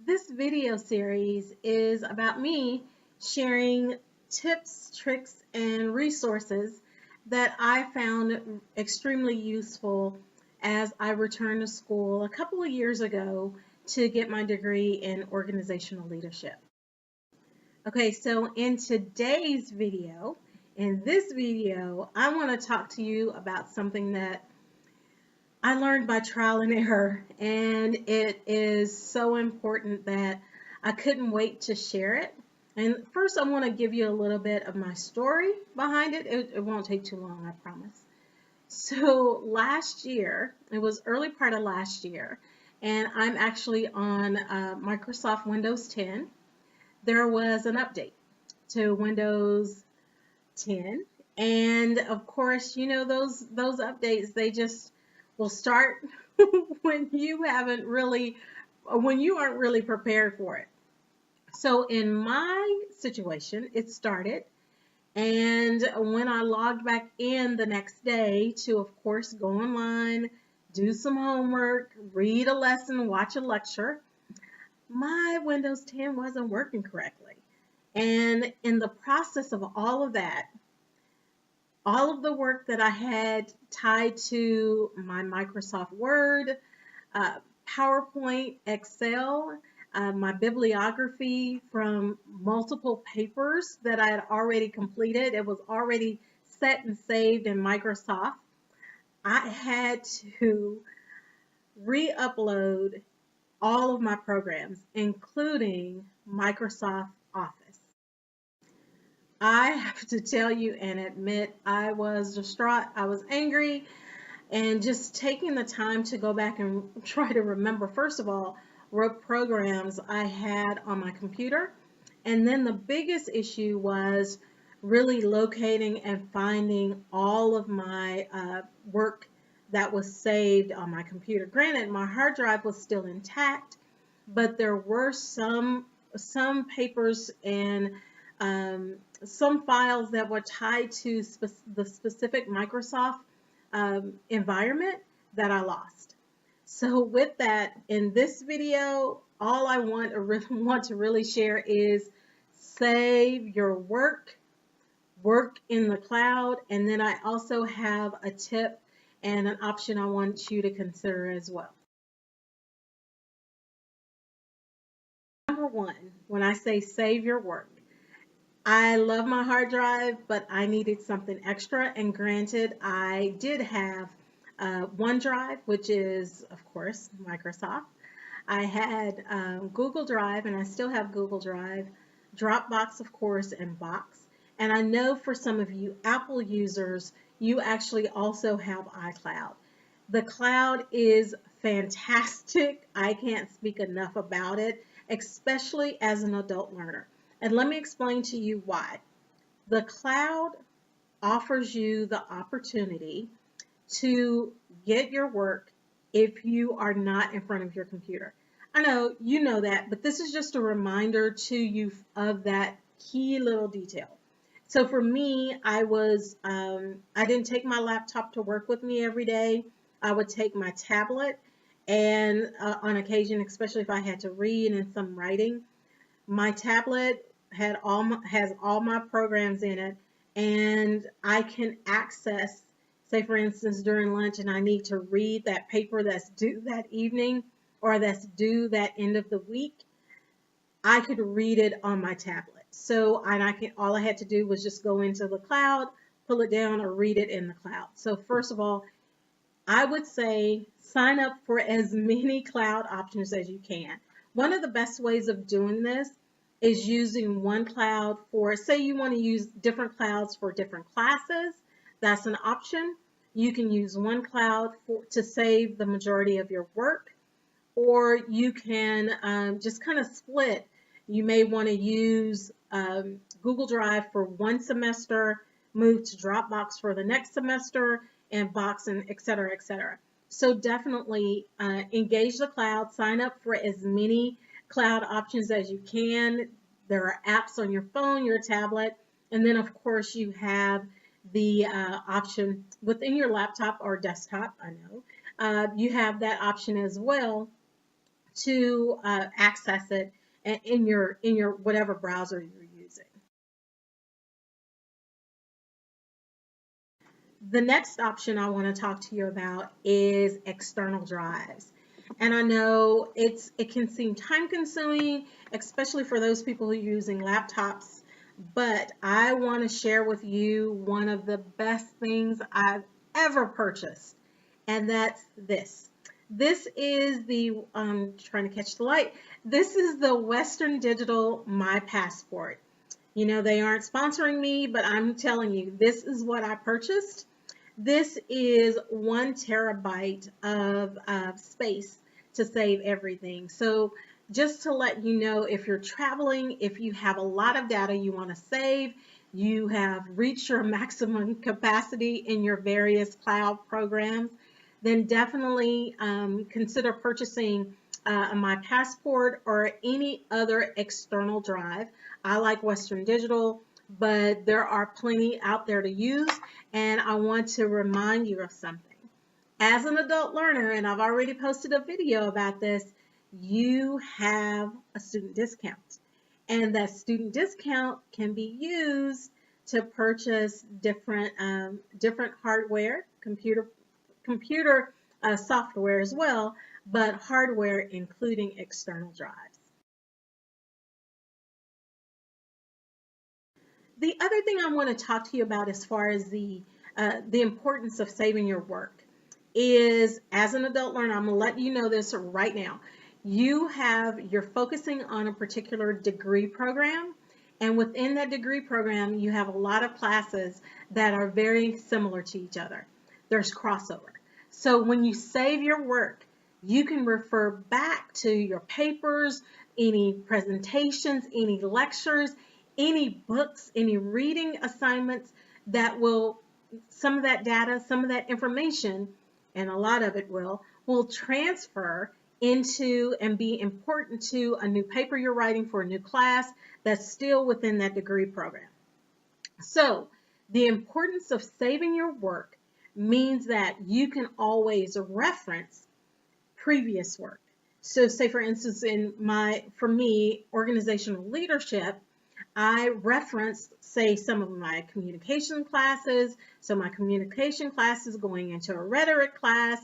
This video series is about me sharing tips, tricks, and resources that I found extremely useful as I returned to school a couple of years ago to get my degree in organizational leadership. Okay, so in this video, I want to talk to you about something that I learned by trial and error, and it is so important that I couldn't wait to share it. And first, I want to give you a little bit of my story behind it. It won't take too long, I promise. So last year, it was early part of last year, and I'm actually on Microsoft Windows 10. There was an update to Windows 10, and of course, you know those updates, they just will start when you aren't really prepared for it. So in my situation, it started, and when I logged back in the next day to, of course, go online, do some homework, read a lesson, watch a lecture, my Windows 10 wasn't working correctly. And in the process of all of that, all of the work that I had tied to my Microsoft Word, PowerPoint, Excel, my bibliography from multiple papers that I had already completed. It was already set and saved in Microsoft. I had to re-upload all of my programs, including Microsoft Office. I have to tell you and admit, I was distraught, I was angry, and just taking the time to go back and try to remember, first of all, what programs I had on my computer. And then the biggest issue was really locating and finding all of my work that was saved on my computer. Granted, my hard drive was still intact, but there were some papers and some files that were tied to the specific Microsoft environment that I lost. So with that, in this video, all I want to really share is save your work in the cloud, and then I also have a tip and an option I want you to consider as well. Number one, when I say save your work, I love my hard drive, but I needed something extra, and granted, I did have OneDrive, which is, of course, Microsoft. I had Google Drive, and I still have Google Drive, Dropbox, of course, and Box. And I know for some of you Apple users, you actually also have iCloud. The cloud is fantastic. I can't speak enough about it, especially as an adult learner. And let me explain to you why. The cloud offers you the opportunity to get your work if you are not in front of your computer. I know you know that, but this is just a reminder to you of that key little detail. So for me, I didn't take my laptop to work with me every day. I would take my tablet, and on occasion, especially if I had to read and some writing, my tablet has all my programs in it, and I can access, say for instance, during lunch and I need to read that paper that's due that evening or that's due that end of the week, I could read it on my tablet. So all I had to do was just go into the cloud, pull it down, or read it in the cloud. So first of all, I would say sign up for as many cloud options as you can. One of the best ways of doing this is using one cloud for, say you want to use different clouds for different classes, that's an option. You can use one cloud to save the majority of your work, or you can just kind of split. You may want to use Google Drive for one semester, move to Dropbox for the next semester, and Box, and et cetera, et cetera. So definitely engage the cloud, sign up for as many cloud options as you can. There are apps on your phone, your tablet, and then of course you have the option within your laptop or desktop. I know you have that option as well to access it in your whatever browser you're using. The next option I want to talk to you about is external drives. And I know it can seem time consuming, especially for those people who are using laptops, but I want to share with you one of the best things I've ever purchased, and that's this. This is the, trying to catch the light, this is the Western Digital My Passport. You know, they aren't sponsoring me, but I'm telling you, this is what I purchased. This is 1 terabyte of space to save everything. So just to let you know, if you're traveling, if you have a lot of data you want to save, you have reached your maximum capacity in your various cloud programs, then definitely consider purchasing My Passport or any other external drive. I like Western Digital, but there are plenty out there to use. And I want to remind you of something. As an adult learner, and I've already posted a video about this, you have a student discount. And that student discount can be used to purchase different hardware, computer software as well, but hardware including external drives. The other thing I want to talk to you about as far as the importance of saving your work is, as an adult learner, I'm going to let you know this right now. You're focusing on a particular degree program, and within that degree program, you have a lot of classes that are very similar to each other. There's crossover. So when you save your work, you can refer back to your papers, any presentations, any lectures, any books, any reading assignments that will, some of that data, some of that information, and a lot of it will transfer into and be important to a new paper you're writing for a new class that's still within that degree program. So the importance of saving your work means that you can always reference previous work. So say for instance, for me, organizational leadership, I referenced, say, some of my communication classes. So my communication classes going into a rhetoric class,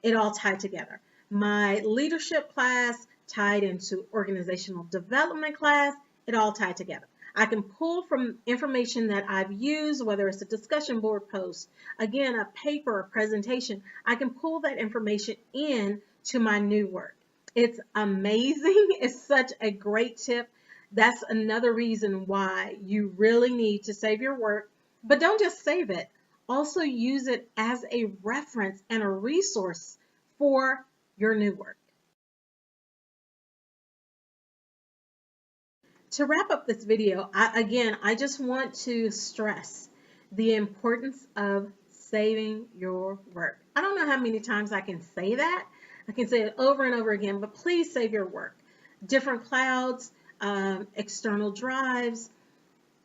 it all tied together. My leadership class tied into organizational development class, it all tied together. I can pull from information that I've used, whether it's a discussion board post, again, a paper, a presentation, I can pull that information in to my new work. It's amazing. It's such a great tip. That's another reason why you really need to save your work, but don't just save it. Also use it as a reference and a resource for your new work. To wrap up this video, I just want to stress the importance of saving your work. I don't know how many times I can say that. I can say it over and over again, but please save your work. Different clouds, external drives.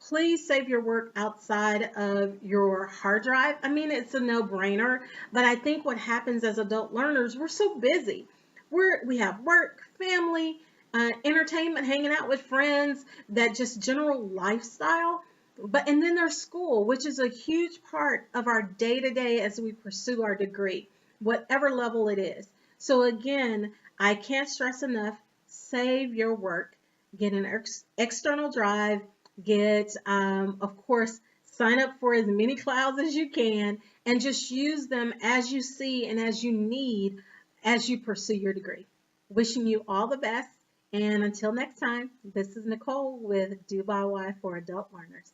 Please save your work outside of your hard drive. I mean, it's a no-brainer, but I think what happens as adult learners, we're so busy. We have work, family, entertainment, hanging out with friends, that just general lifestyle. And then there's school, which is a huge part of our day-to-day as we pursue our degree, whatever level it is. So again, I can't stress enough, save your work, get an external drive, get, of course, sign up for as many clouds as you can, and just use them as you see and as you need as you pursue your degree. Wishing you all the best, and until next time, this is Nicole with DoByWhy for Adult Learners.